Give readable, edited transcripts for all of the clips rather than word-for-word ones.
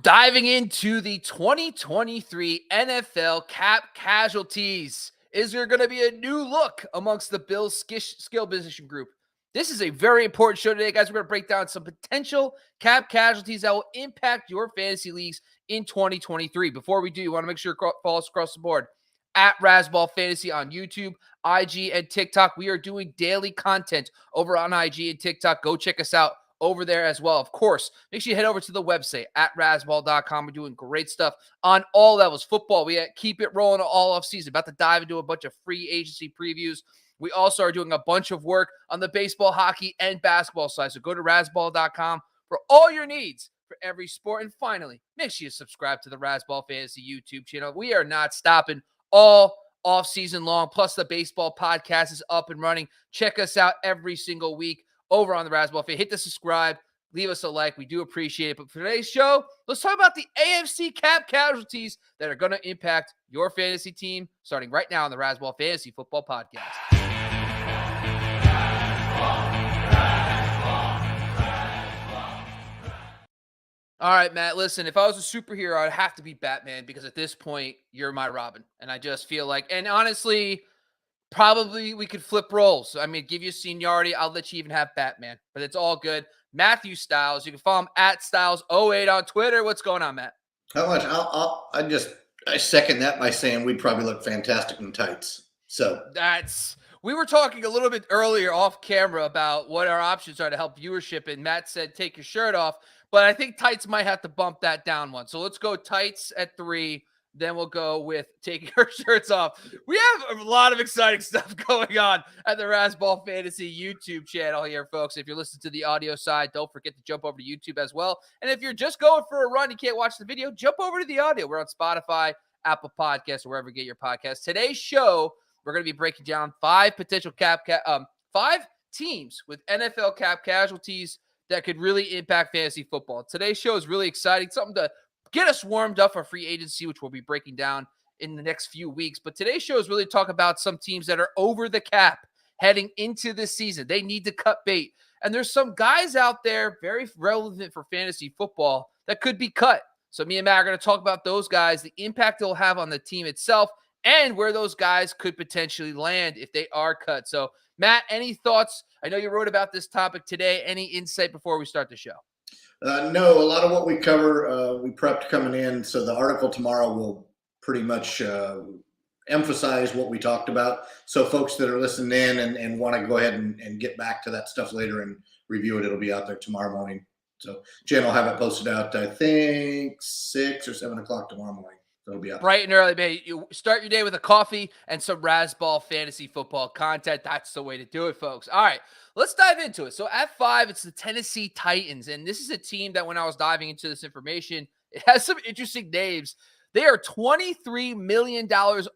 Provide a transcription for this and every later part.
Diving into the 2023 NFL cap casualties. Is there going to be a new look amongst the Bills skill position group? This is a very important show today, guys. We're going to break down some potential cap casualties that will impact your fantasy leagues in 2023. Before we do, you want to make sure you follow us across the board at Razzball Fantasy on YouTube, IG, and TikTok. We are doing daily content over on IG and TikTok. Go check us out over there as well. Of course, make sure you head over to the website at razzball.com. We're doing great stuff on all levels. Football, we keep it rolling all off season. About to dive into a bunch of free agency previews. We also are doing a bunch of work on the baseball, hockey, and basketball side. So go to razzball.com for all your needs for every sport. And finally, make sure you subscribe to the Razzball Fantasy YouTube channel. We are not stopping all off season long. Plus, the baseball podcast is up and running. Check us out every single week over on the Razzball Fantasy. Hit the subscribe. Leave us a like. We do appreciate it. But for today's show, let's talk about the AFC cap casualties that are going to impact your fantasy team starting right now on the Razzball Fantasy Football Podcast. All right, Matt, listen, if I was a superhero, I'd have to be Batman because at this point, you're my Robin. And I just feel like, and honestly, probably we could flip roles. I mean, give you seniority. I'll let you even have Batman, but it's all good. Matthew Styles, you can follow him at Styles08 on Twitter. What's going on, Matt? How much? I second that by saying we'd probably look fantastic in tights. So we were talking a little bit earlier off camera about what our options are to help viewership. And Matt said, take your shirt off, but I think tights might have to bump that down one. So let's go tights at 3. Then we'll go with taking our shirts off. We have a lot of exciting stuff going on at the Razzball Fantasy YouTube channel here, folks. If you're listening to the audio side, don't forget to jump over to YouTube as well. And if you're just going for a run, you can't watch the video, jump over to the audio. We're on Spotify, Apple Podcasts, or wherever you get your podcasts. Today's show, we're going to be breaking down 5 potential 5 teams with NFL cap casualties that could really impact fantasy football. Today's show is really exciting, something to get us warmed up for free agency, which we'll be breaking down in the next few weeks. But today's show is really talk about some teams that are over the cap heading into this season. They need to cut bait. And there's some guys out there very relevant for fantasy football that could be cut. So me and Matt are going to talk about those guys, the impact they'll have on the team itself, and where those guys could potentially land if they are cut. So Matt, any thoughts? I know you wrote about this topic today. Any insight before we start the show? No, a lot of what we cover, we prepped coming in. So the article tomorrow will pretty much emphasize what we talked about. So folks that are listening in and want to go ahead and get back to that stuff later and review it, it'll be out there tomorrow morning. So Jen will have it posted out, I think, 6 or 7 o'clock tomorrow morning. So it'll be out bright and early, baby. You start your day with a coffee and some Razzball fantasy football content. That's the way to do it, folks. All right. Let's dive into it. So at 5, it's the Tennessee Titans. And this is a team that when I was diving into this information, it has some interesting names. They are $23 million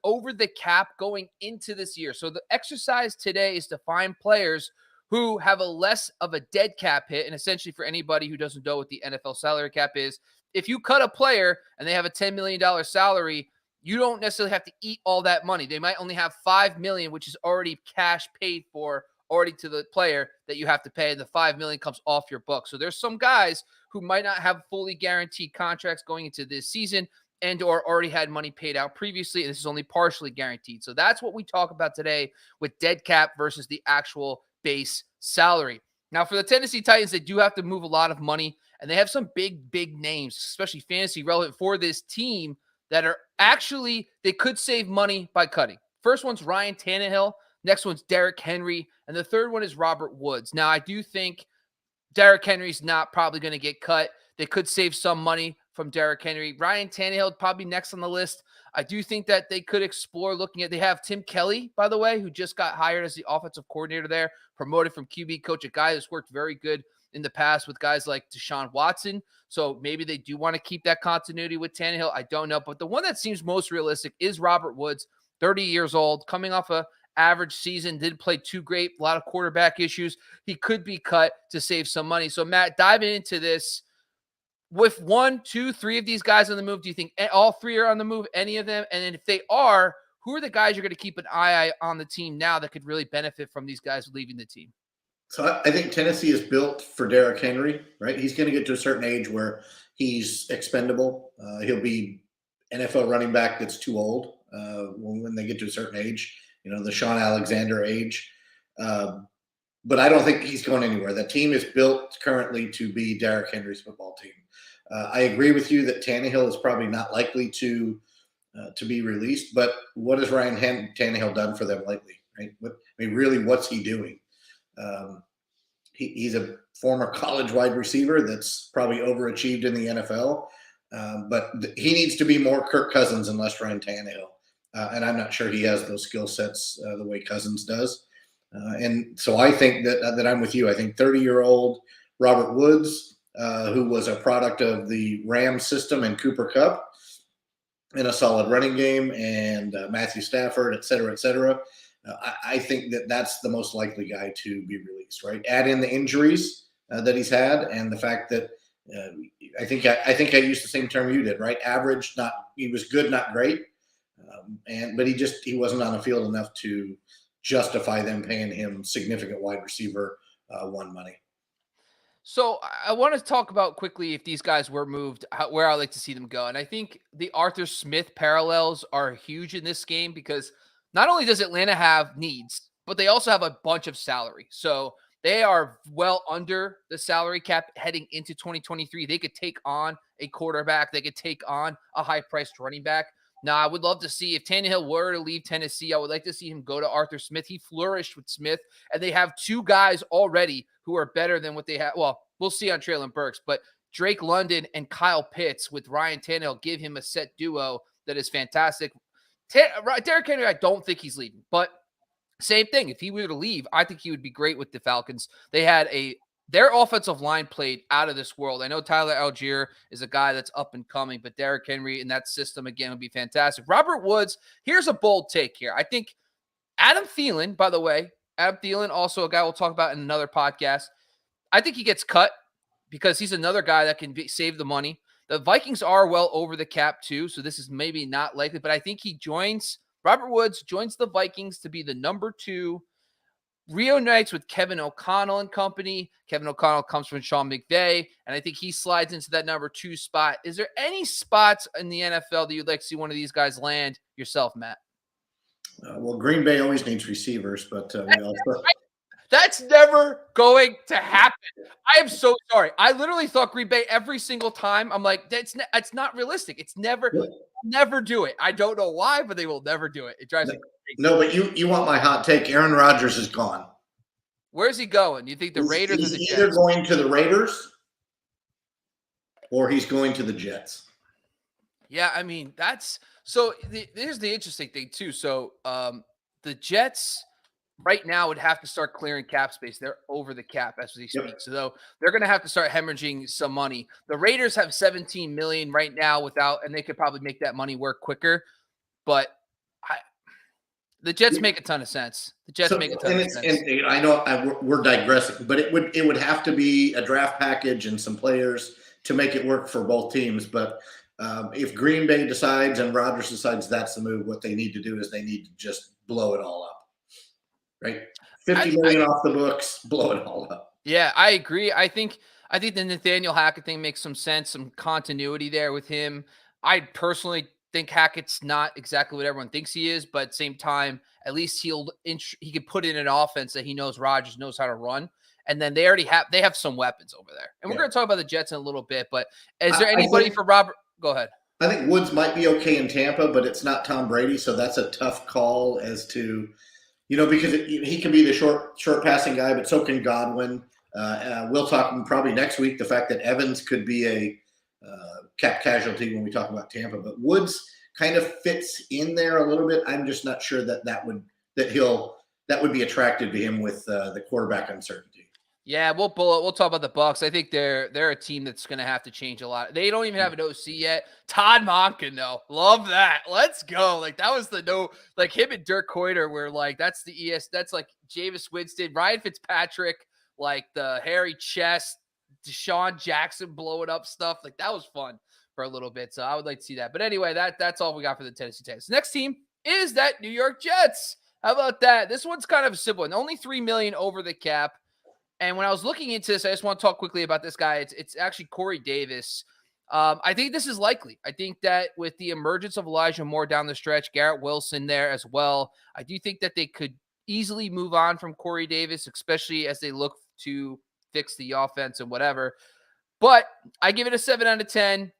over the cap going into this year. So the exercise today is to find players who have a less of a dead cap hit. And essentially for anybody who doesn't know what the NFL salary cap is, if you cut a player and they have a $10 million salary, you don't necessarily have to eat all that money. They might only have $5 million, which is already cash paid for already to the player that you have to pay, and the $5 million comes off your book. So there's some guys who might not have fully guaranteed contracts going into this season and or already had money paid out previously, and this is only partially guaranteed. So that's what we talk about today with dead cap versus the actual base salary. Now, for the Tennessee Titans, they do have to move a lot of money, and they have some big names, especially fantasy relevant for this team, that are actually, they could save money by cutting. First one's Ryan Tannehill. Next one's Derrick Henry. And the third one is Robert Woods. Now, I do think Derrick Henry's not probably going to get cut. They could save some money from Derrick Henry. Ryan Tannehill probably next on the list. I do think that they could explore looking at, they have Tim Kelly, by the way, who just got hired as the offensive coordinator there, promoted from QB coach, a guy that's worked very good in the past with guys like Deshaun Watson. So maybe they do want to keep that continuity with Tannehill. I don't know. But the one that seems most realistic is Robert Woods, 30 years old, coming off a average season, didn't play too great, a lot of quarterback issues. He could be cut to save some money. So Matt, diving into this, with 1, 2, 3 of these guys on the move, do you think all 3 are on the move, any of them? And then if they are, who are the guys you're going to keep an eye on the team now that could really benefit from these guys leaving the team? So I think Tennessee is built for Derrick Henry, right? He's going to get to a certain age where he's expendable. He'll be NFL running back that's too old when they get to a certain age, the Sean Alexander age. But I don't think he's going anywhere. The team is built currently to be Derrick Henry's football team. I agree with you that Tannehill is probably not likely to be released, but what has Ryan Tannehill done for them lately? Right? Really, what's he doing? He's a former college wide receiver that's probably overachieved in the NFL, but he needs to be more Kirk Cousins and less Ryan Tannehill. And I'm not sure he has those skill sets the way Cousins does. And so I think that I'm with you. I think 30-year-old Robert Woods, who was a product of the Rams system and Cooper Kupp, in a solid running game, and Matthew Stafford, et cetera, I think that's the most likely guy to be released, right? Add in the injuries that he's had, and the fact that I think I used the same term you did, right? Average, he was good, not great, but he wasn't on the field enough to justify them paying him significant wide receiver one money. So I want to talk about quickly if these guys were moved, where I like to see them go. And I think the Arthur Smith parallels are huge in this game because not only does Atlanta have needs, but they also have a bunch of salary. So they are well under the salary cap heading into 2023. They could take on a quarterback. They could take on a high-priced running back. Now, I would love to see if Tannehill were to leave Tennessee, I would like to see him go to Arthur Smith. He flourished with Smith, and they have two guys already who are better than what they have. Well, we'll see on Treylon Burks, but Drake London and Kyle Pitts with Ryan Tannehill give him a set duo that is fantastic. Derrick Henry, I don't think he's leaving, but same thing. If he were to leave, I think he would be great with the Falcons. Their offensive line played out of this world. I know Tyler Algier is a guy that's up and coming, but Derrick Henry in that system, again, would be fantastic. Robert Woods, here's a bold take here. I think Adam Thielen, by the way, also a guy we'll talk about in another podcast. I think he gets cut because he's another guy that can save the money. The Vikings are well over the cap too, so this is maybe not likely, but I think Robert Woods joins the Vikings to be the number 2. Reunites with Kevin O'Connell and company. Kevin O'Connell comes from Sean McVay, and I think he slides into that number 2 spot. Is there any spots in the NFL that you'd like to see one of these guys land yourself, Matt? Well, Green Bay always needs receivers, but that's never going to happen. I am so sorry. I literally thought Green Bay every single time. I'm like, that's not realistic. It's never do it. I don't know why, but they will never do it. It drives me crazy. No, but you want my hot take. Aaron Rodgers is gone. Where's he going? You think the Raiders or the Jets? He's either going to the Raiders or he's going to the Jets. Yeah, I mean, here's the interesting thing too. So the Jets right now would have to start clearing cap space. They're over the cap as we speak. Yep. So they're going to have to start hemorrhaging some money. The Raiders have $17 million right now and they could probably make that money work quicker. But the Jets make a ton of sense. Make a ton of sense. And I know we're digressing, but it would have to be a draft package and some players to make it work for both teams. But if Green Bay decides and Rodgers decides that's the move, what they need to do is they need to just blow it all up. Right? $50 million off the books, blow it all up. Yeah, I agree. I think the Nathaniel Hackett thing makes some sense, some continuity there with him. I personally think Hackett's not exactly what everyone thinks he is, but at the same time, at least he could put in an offense that he knows Rodgers knows how to run. And then they have some weapons over there. And we're going to talk about the Jets in a little bit, but is there anybody for Robert? Go ahead. I think Woods might be okay in Tampa, but it's not Tom Brady, so that's a tough call as to – because he can be the short passing guy, but so can Godwin. We'll talk probably next week the fact that Evans could be a cap casualty when we talk about Tampa. But Woods kind of fits in there a little bit. I'm just not sure that would be attractive to him with the quarterback uncertainty. Yeah, we'll talk about the Bucs. I think they're a team that's going to have to change a lot. They don't even have an OC yet. Todd Monken, though, love that. Let's go. Like that was him and Dirk Coiter were like that's like Jameis Winston, Ryan Fitzpatrick, like the hairy chest, Deshaun Jackson blowing up stuff. Like that was fun for a little bit. So I would like to see that. But anyway, that's all we got for the Tennessee Titans. Next team is that New York Jets. How about that? This one's kind of a simple one. Only $3 million over the cap. And when I was looking into this, I just want to talk quickly about this guy. It's actually Corey Davis. I think this is likely. I think that with the emergence of Elijah Moore down the stretch, Garrett Wilson there as well, I do think that they could easily move on from Corey Davis, especially as they look to fix the offense and whatever. But I give it a 7 out of 10.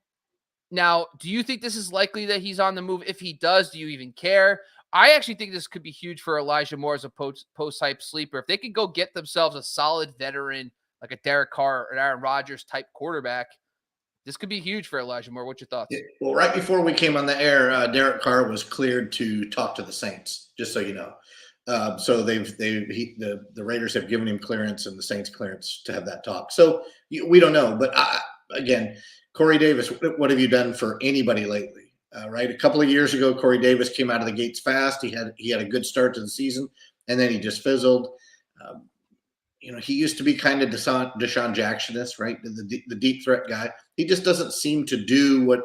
Now, do you think this is likely that he's on the move? If he does, do you even care? I actually think this could be huge for Elijah Moore as a post-hype sleeper. If they could go get themselves a solid veteran, like a Derek Carr or an Aaron Rodgers type quarterback, this could be huge for Elijah Moore. What's your Yeah, thoughts? well, right before we came on the air, Derek Carr was cleared to talk to the Saints, just so you know. So the Raiders have given him clearance and the Saints clearance to have that talk. So we don't know, but again, Corey Davis, what have you done for anybody lately? Right, a couple of years ago, Corey Davis came out of the gates fast. He had a good start to the season, and then he just fizzled. Um, he used to be kind of Deshaun Jackson-ish, right? The deep threat guy. He just doesn't seem to do what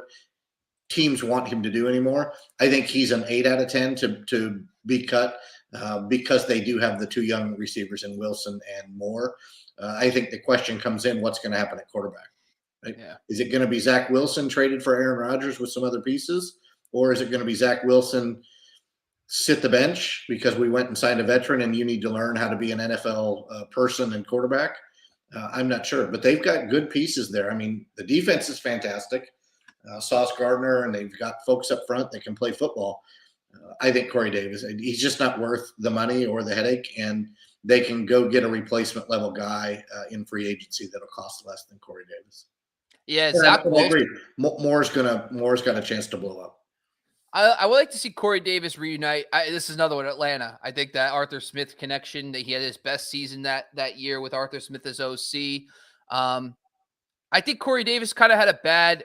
teams want him to do anymore. I think he's an 8 out of 10 to be cut because they do have the two young receivers in Wilson and Moore. I think the question comes in, what's going to happen at quarterback? Right? Yeah. Is it going to be Zach Wilson traded for Aaron Rodgers with some other pieces? Or is it going to be Zach Wilson sit the bench because we went and signed a veteran and you need to learn how to be an NFL person and quarterback? I'm not sure, but they've got good pieces there. I mean, the defense is fantastic. Sauce Gardner, and they've got folks up front that can play football. I think Corey Davis, he's just not worth the money or the headache, and they can go get a replacement level guy in free agency that'll cost less than Corey Davis. Yeah, And Zach I Wilson. agree. Moore's got a chance to blow up. I would like to see Corey Davis reunite. This is another one, Atlanta. I think that Arthur Smith connection, that he had his best season that year with Arthur Smith as OC. I think Corey Davis kind of had a bad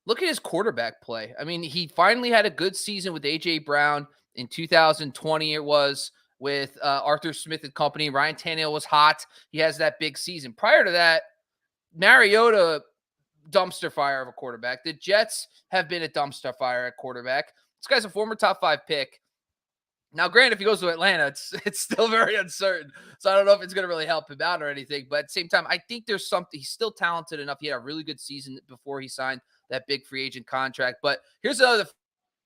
look at his quarterback play. I mean, he finally had a good season with A.J. Brown in 2020. It was with Arthur Smith and company. Ryan Tannehill was hot. He has that big season. Prior to that, Mariota, dumpster fire of a quarterback. The Jets have been a dumpster fire at quarterback. This guy's a former top 5 pick. Now, granted, if he goes to Atlanta, it's still very uncertain. So I don't know if it's going to really help him out or anything. But at the same time, I think there's something. He's still talented enough. He had a really good season before he signed that big free agent contract. But here's another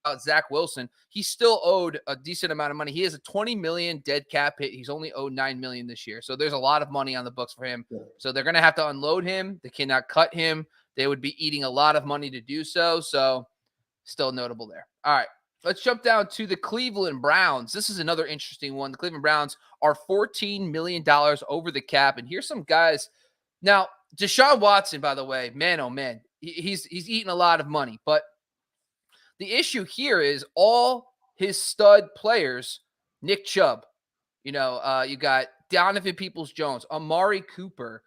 about Zach Wilson. He's still owed a decent amount of money. He has a $20 million dead cap hit. He's only owed $9 million this year. So there's a lot of money on the books for him. So they're going to have to unload him. They cannot cut him. They would be eating a lot of money to do so. So still notable there. All right. Let's jump down to the Cleveland Browns. This is another interesting one. The Cleveland Browns are $14 million over the cap. And here's some guys. Now, Deshaun Watson, by the way, man, oh man, he's eating a lot of money. But the issue here is all his stud players, Nick Chubb, you got Donovan Peoples-Jones, Amari Cooper.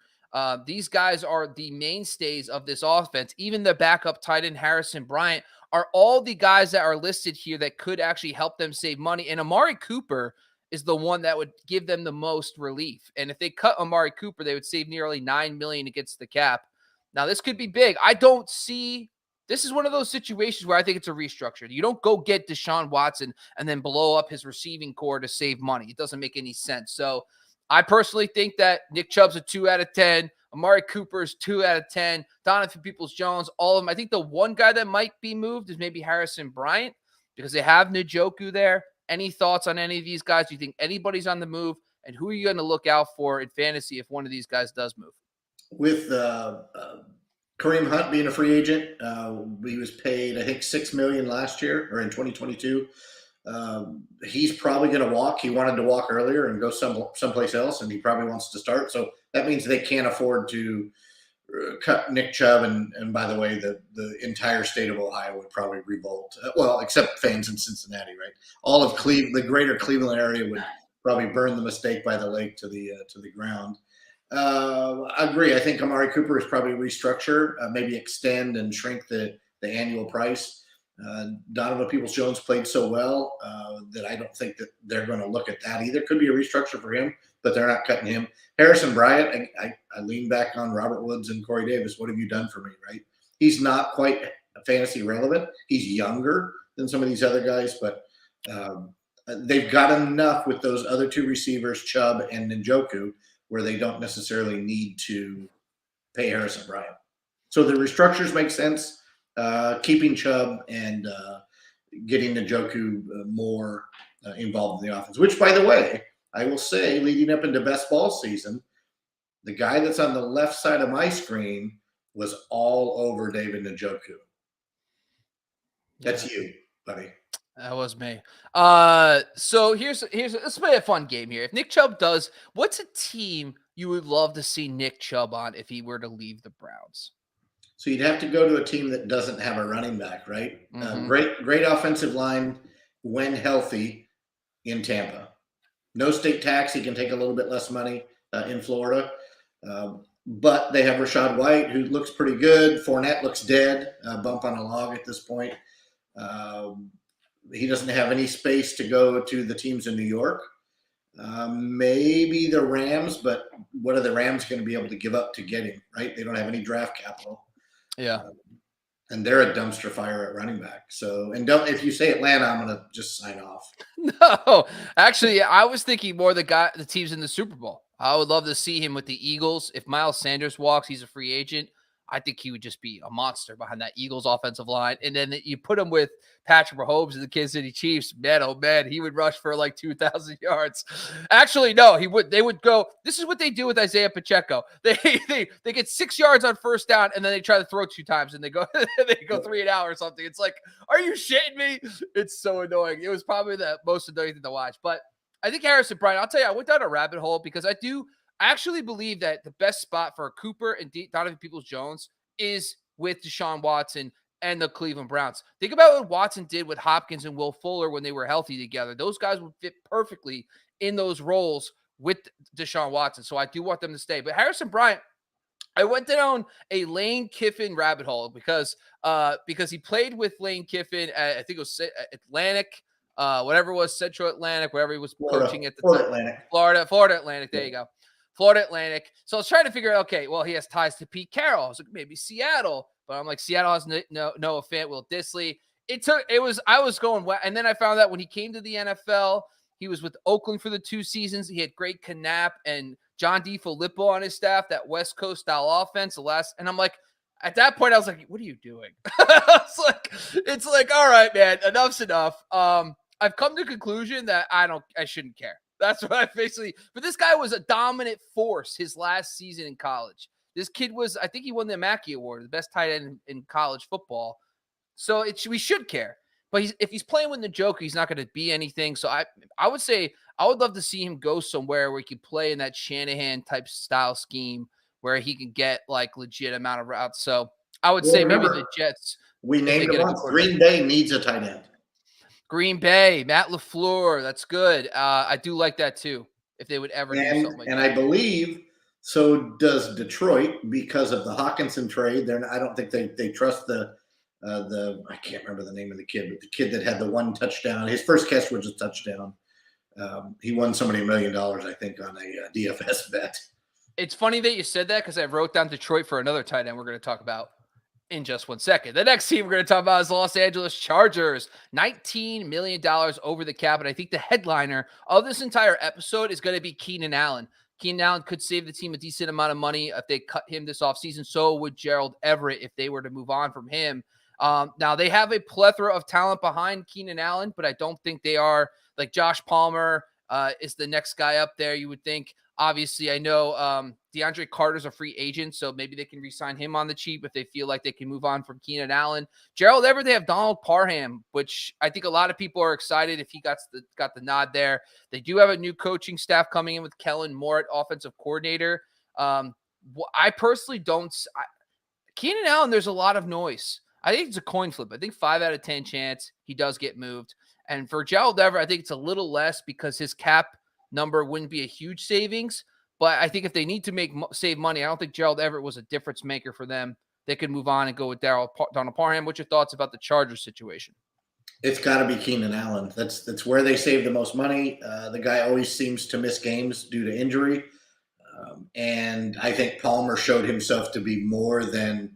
These guys are the mainstays of this offense. Even the backup tight end, Harrison Bryant, are all the guys that are listed here that could actually help them save money. And Amari Cooper is the one that would give them the most relief. And if they cut Amari Cooper, they would save nearly $9 million against the cap. Now, this could be big. This is one of those situations where I think it's a restructure. You don't go get Deshaun Watson and then blow up his receiving core to save money. It doesn't make any sense. So I personally think that Nick Chubb's a 2 out of 10. Amari Cooper's 2 out of 10. Donovan Peoples-Jones, all of them. I think the one guy that might be moved is maybe Harrison Bryant because they have Njoku there. Any thoughts on any of these guys? Do you think anybody's on the move? And who are you going to look out for in fantasy if one of these guys does move? With Kareem Hunt being a free agent, he was paid, I think, $6 million last year or in 2022. He's probably going to walk. He wanted to walk earlier and go someplace else, and he probably wants to start. So that means they can't afford to cut Nick Chubb. And by the way, the entire state of Ohio would probably revolt. Well, except fans in Cincinnati, right? All of the greater Cleveland area would probably burn the mistake by the lake to the ground. I agree. I think Amari Cooper is probably restructure, maybe extend and shrink the annual price. Donovan Peoples-Jones played so well that I don't think that they're going to look at that either. Could be a restructure for him, but they're not cutting him. Harrison Bryant, I lean back on Robert Woods and Corey Davis. What have you done for me, right? He's not quite fantasy relevant. He's younger than some of these other guys, but they've got enough with those other two receivers, Chubb and Njoku, where they don't necessarily need to pay Harrison Bryant. So the restructures make sense. Keeping Chubb and getting Njoku more involved in the offense, which, by the way, I will say, leading up into best ball season, the guy that's on the left side of my screen was all over David Njoku. That's you, buddy. That was me. So here's let's play a fun game here. If Nick Chubb does, what's a team you would love to see Nick Chubb on if he were to leave the Browns? So you'd have to go to a team that doesn't have a running back, right? Mm-hmm. Great offensive line when healthy in Tampa. No state tax. He can take a little bit less money in Florida. But they have Rachaad White, who looks pretty good. Fournette looks dead, bump on a log at this point. He doesn't have any space to go to the teams in New York. Maybe the Rams, but what are the Rams going to be able to give up to get him, right? They don't have any draft capital. Yeah. And they're a dumpster fire at running back. So, and if you say Atlanta, I'm going to just sign off. No, actually, I was thinking more the teams in the Super Bowl. I would love to see him with the Eagles. If Miles Sanders walks, he's a free agent. I think he would just be a monster behind that Eagles offensive line. And then you put him with Patrick Mahomes and the Kansas City Chiefs. Man, oh man, he would rush for like 2,000 yards. Actually, no, he would. They would go. This is what they do with Isaiah Pacheco. They get 6 yards on first down, and then they try to throw 2 times, and they go 3 and out or something. It's like, are you shitting me? It's so annoying. It was probably the most annoying thing to watch. But I think Harrison Bryant. I'll tell you, I went down a rabbit hole because I actually believe that the best spot for Cooper and Donovan Peoples-Jones is with Deshaun Watson and the Cleveland Browns. Think about what Watson did with Hopkins and Will Fuller when they were healthy together. Those guys would fit perfectly in those roles with Deshaun Watson. So I do want them to stay. But Harrison Bryant, I went down a Lane Kiffin rabbit hole because he played with Lane Kiffin at, I think it was Atlantic, whatever it was, Central Atlantic, wherever he was coaching at the Florida time. Atlantic. Florida Atlantic. There you go. Florida Atlantic. So I was trying to figure out, okay, well, he has ties to Pete Carroll. I was like, maybe Seattle. But I'm like, Seattle has Noah Fant, Will Dissly. I was going, and then I found out when he came to the NFL, he was with Oakland for the 2 seasons. He had Greg Knapp and John DeFilippo on his staff, that West Coast style offense. And I'm like, at that point, I was like, what are you doing? It's like, all right, man, enough's enough. I've come to the conclusion that I shouldn't care. That's what I basically, but this guy was a dominant force his last season in college. This kid was, I think he won the Mackey Award, the best tight end in college football. So we should care. But if he's playing with Njoku, he's not going to be anything. So I would say I would love to see him go somewhere where he could play in that Shanahan type style scheme where he can get like legit amount of routes. So I would say maybe the Jets. We named him once. Green Bay needs a tight end. Green Bay, Matt LaFleur. That's good. I do like that too. If they would ever do something like that. And I believe so does Detroit because of the Hawkinson trade. I don't think they trust the I can't remember the name of the kid, but the kid that had the 1 touchdown. His first catch was a touchdown. He won somebody $1 million, I think, on a DFS bet. It's funny that you said that because I wrote down Detroit for another tight end we're going to talk about in just 1 second. The next team we're going to talk about is Los Angeles Chargers. $19 million over the cap. And I think the headliner of this entire episode is going to be Keenan Allen. Keenan Allen could save the team a decent amount of money if they cut him this offseason. So would Gerald Everett if they were to move on from him. Now, they have a plethora of talent behind Keenan Allen, but I don't think they are like Josh Palmer is the next guy up there, you would think. Obviously, I know DeAndre Carter's a free agent, so maybe they can re-sign him on the cheap if they feel like they can move on from Keenan Allen. Gerald Everett, they have Donald Parham, which I think a lot of people are excited if he got the nod there. They do have a new coaching staff coming in with Kellen Moore at offensive coordinator. I personally don't – Keenan Allen, there's a lot of noise. I think it's a coin flip. I think 5 out of 10 chance he does get moved. And for Gerald Everett, I think it's a little less because his cap number wouldn't be a huge savings. But I think if they need to save money, I don't think Gerald Everett was a difference maker for them. They could move on and go with Donald Parham. What's your thoughts about the Chargers situation? It's got to be Keenan Allen. That's where they save the most money. The guy always seems to miss games due to injury. And I think Palmer showed himself to be more than,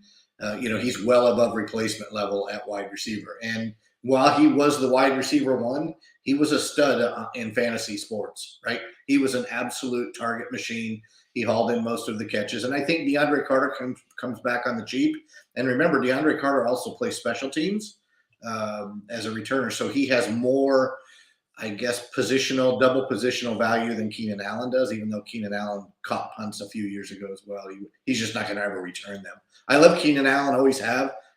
he's well above replacement level at wide receiver. And while he was the wide receiver 1, he was a stud in fantasy sports, right? He was an absolute target machine. He hauled in most of the catches. And I think DeAndre Carter comes back on the cheap. And remember, DeAndre Carter also plays special teams as a returner. So he has more, I guess, double positional value than Keenan Allen does, even though Keenan Allen caught punts a few years ago as well. He's just not going to ever return them. I love Keenan Allen,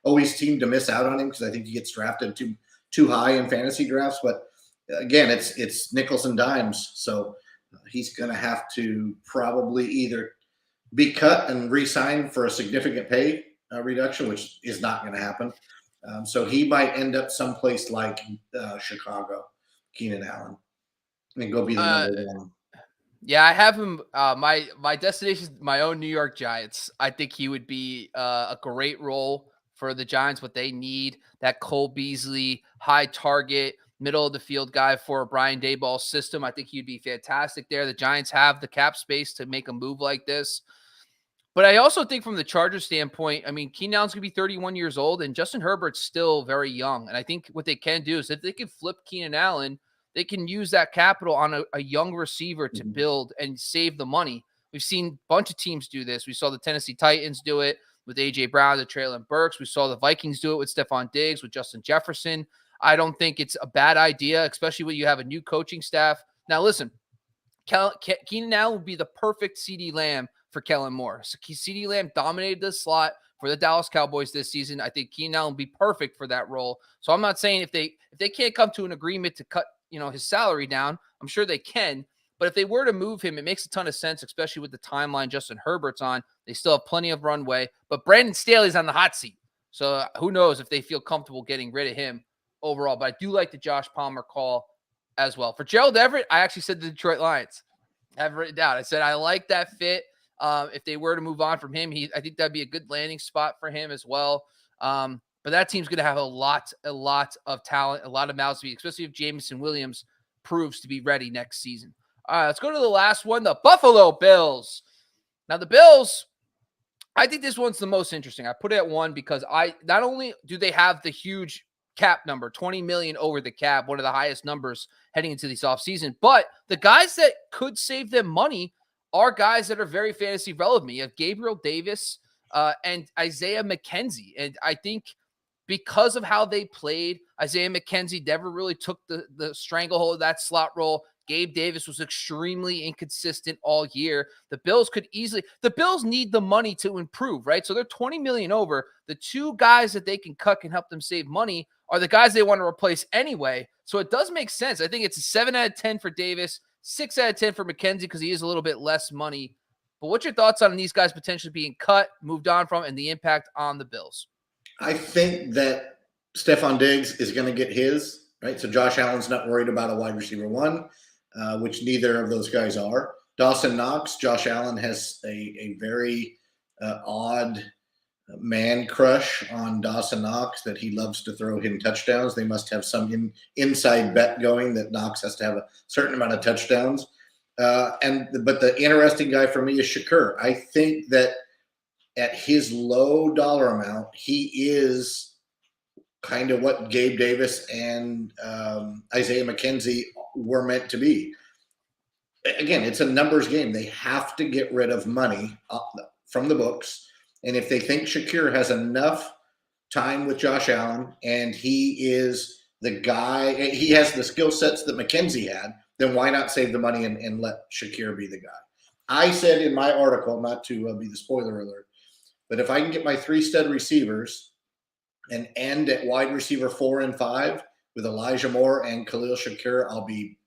always seem to miss out on him because I think he gets drafted too high in fantasy drafts. But again, it's nickels and dimes. So he's going to have to probably either be cut and re-signed for a significant pay reduction, which is not going to happen. So he might end up someplace like Chicago, Keenan Allen, and go be the number one. Yeah, I have him. My destination is my own New York Giants. I think he would be a great role for the Giants. What they need, that Cole Beasley, high target, middle of the field guy for a Brian Daboll system. I think he'd be fantastic there. The Giants have the cap space to make a move like this. But I also think from the Chargers standpoint, I mean, Keenan Allen's going to be 31 years old and Justin Herbert's still very young. And I think what they can do is if they can flip Keenan Allen, they can use that capital on a young receiver to build and save the money. We've seen a bunch of teams do this. We saw the Tennessee Titans do it with A.J. Brown, the Traylon Burks. We saw the Vikings do it with Stephon Diggs, with Justin Jefferson. I don't think it's a bad idea, especially when you have a new coaching staff. Now, listen, Keenan Allen would be the perfect CeeDee Lamb for Kellen Moore. So CeeDee Lamb dominated the slot for the Dallas Cowboys this season. I think Keenan Allen would be perfect for that role. So I'm not saying if they can't come to an agreement to cut his salary down, I'm sure they can. But if they were to move him, it makes a ton of sense, especially with the timeline Justin Herbert's on. They still have plenty of runway. But Brandon Staley's on the hot seat. So who knows if they feel comfortable getting rid of him overall. But I do like the Josh Palmer call as well. For Gerald Everett, I actually said the Detroit Lions. I have written down. I said I like that fit. If they were to move on from him, I think that'd be a good landing spot for him as well. But that team's going to have a lot of talent, a lot of mouths to feed, especially if Jameson Williams proves to be ready next season. All right, let's go to the last one, the Buffalo Bills. Now, the Bills, I think this one's the most interesting. I put it at 1 because not only do they have the huge cap number, $20 million over the cap, one of the highest numbers heading into this offseason, but the guys that could save them money are guys that are very fantasy relevant. You have Gabriel Davis and Isaiah McKenzie. And I think because of how they played, Isaiah McKenzie never really took the stranglehold of that slot role. Gabe Davis was extremely inconsistent all year. The Bills need the money to improve, right? So they're $20 million over. The two guys that they can cut can help them save money are the guys they want to replace anyway. So it does make sense. I think it's a 7 out of 10 for Davis, 6 out of 10 for McKenzie because he is a little bit less money. But what's your thoughts on these guys potentially being cut, moved on from, and the impact on the Bills? I think that Stephon Diggs is going to get his, right? So Josh Allen's not worried about a wide receiver 1, which neither of those guys are. Dawson Knox, Josh Allen has a very odd man crush on Dawson Knox that he loves to throw him touchdowns. They must have some inside bet going that Knox has to have a certain amount of touchdowns. But the interesting guy for me is Shakur. I think that at his low dollar amount, he is kind of what Gabe Davis and Isaiah McKenzie were meant to be. Again, it's a numbers game. They have to get rid of money from the books. And if they think Shakur has enough time with Josh Allen and he is the guy, he has the skill sets that McKenzie had, then why not save the money and let Shakur be the guy? I said in my article, not to be the spoiler alert, but if I can get my 3 stud receivers and end at wide receiver 4 and 5 with Elijah Moore and Khalil Shakur, I'll be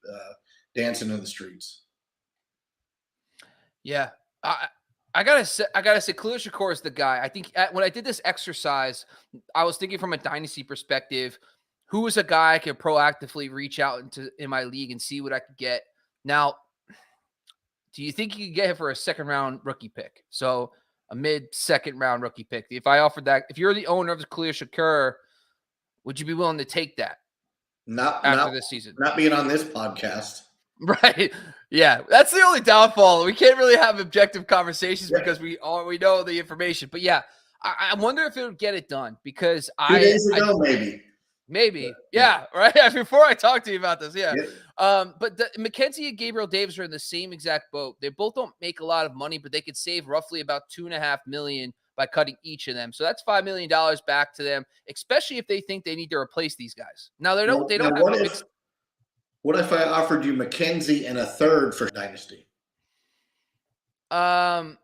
dancing in the streets. Yeah. I gotta say, Khalil Shakur is the guy. I think when I did this exercise, I was thinking from a dynasty perspective, who was a guy I could proactively reach out in my league and see what I could get. Now, do you think you could get him for a 2nd round rookie pick? So a mid-2nd round rookie pick. If I offered that, if you're the owner of the Khalil Shakur, would you be willing to take that? After this season, not being on this podcast. Right. Yeah. That's the only downfall. We can't really have objective conversations because we know the information. But yeah, I wonder if it would get it done because 2 days ago, maybe. Maybe. Yeah. Yeah, right? Before I talk to you about this, yeah. Yeah. But McKenzie and Gabriel Davis are in the same exact boat. They both don't make a lot of money, but they could save roughly about $2.5 million by cutting each of them. So that's $5 million back to them, especially if they think they need to replace these guys. Now they don't Well, they now don't have a big what if I offered you McKenzie and a third for Dynasty? um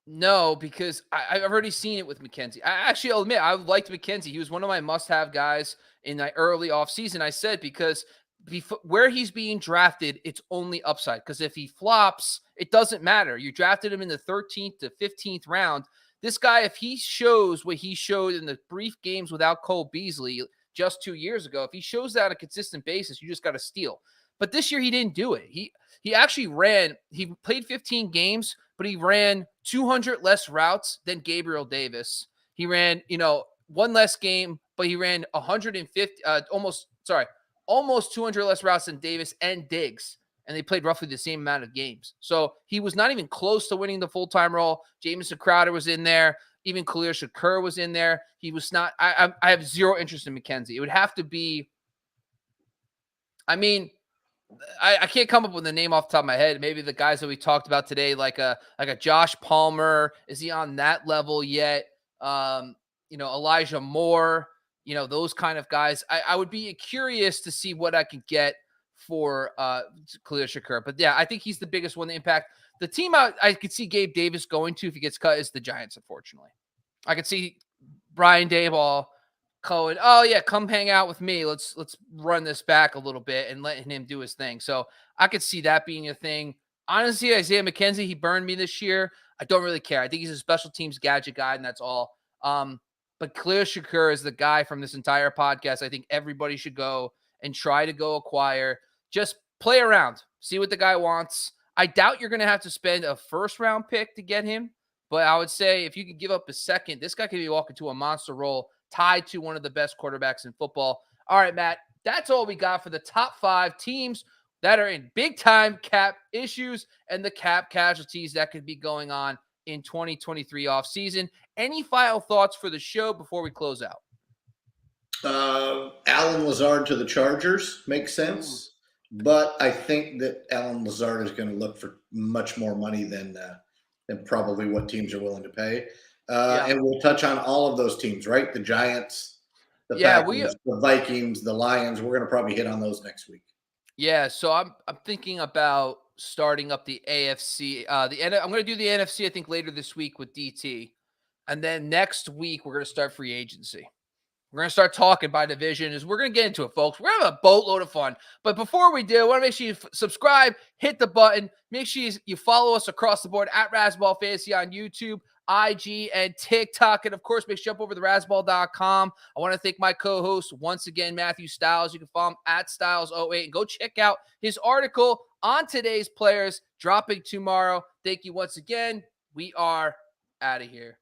no, because I've already seen it with McKenzie. I'll admit I liked McKenzie. He was one of my must-have guys in the early offseason. I said because where he's being drafted, it's only upside. Because if he flops, it doesn't matter. You drafted him in the 13th to 15th round. This guy, if he shows what he showed in the brief games without Cole Beasley just 2 years ago, if he shows that on a consistent basis, you just got to steal. But this year he didn't do it. He actually ran. He played 15 games, but he ran 200 less routes than Gabriel Davis. He ran, one less game, but he ran 150, almost 200 less routes than Davis and Diggs. And they played roughly the same amount of games. So he was not even close to winning the full-time role. Jamison Crowder was in there. Even Khalil Shakur was in there. He was not. I have zero interest in McKenzie. It would have to be. I mean, I can't come up with a name off the top of my head. Maybe the guys that we talked about today, like a Josh Palmer. Is he on that level yet? Elijah Moore. Those kind of guys. I would be curious to see what I could get for Khalil Shakur. But yeah, I think he's the biggest one to impact. The team I could see Gabe Davis going to if he gets cut is the Giants, unfortunately. I could see Brian Daboll Cohen, oh yeah, come hang out with me. Let's run this back a little bit and letting him do his thing. So I could see that being a thing. Honestly, Isaiah McKenzie, he burned me this year. I don't really care. I think he's a special teams gadget guy, and that's all. But Khalil Shakur is the guy from this entire podcast. I think everybody should go and try to go acquire. Just play around, see what the guy wants. I doubt you're going to have to spend a first round pick to get him, but I would say if you could give up a second, this guy could be walking to a monster role, tied to one of the best quarterbacks in football. All right, Matt, that's all we got for the top 5 teams that are in big time cap issues and the cap casualties that could be going on in 2023 offseason. Any final thoughts for the show before we close out? Alan Lazard to the Chargers makes sense, but I think that Alan Lazard is going to look for much more money than probably what teams are willing to pay. And we'll touch on all of those teams, right? The Giants, the Packers, the Vikings, the Lions. We're going to probably hit on those next week. Yeah, so I'm thinking about starting up the AFC. I'm going to do the NFC, I think, later this week with DT. And then next week, we're going to start free agency. We're going to start talking by division. We're going to get into it, folks. We're going to have a boatload of fun. But before we do, I want to make sure you subscribe, hit the button. Make sure you follow us across the board at Razzball Fantasy on YouTube, IG, and TikTok. And, of course, make sure you jump over to Razzball.com. I want to thank my co-host once again, Matthew Styles. You can follow him at Styles08. And go check out his article on today's players dropping tomorrow. Thank you once again. We are out of here.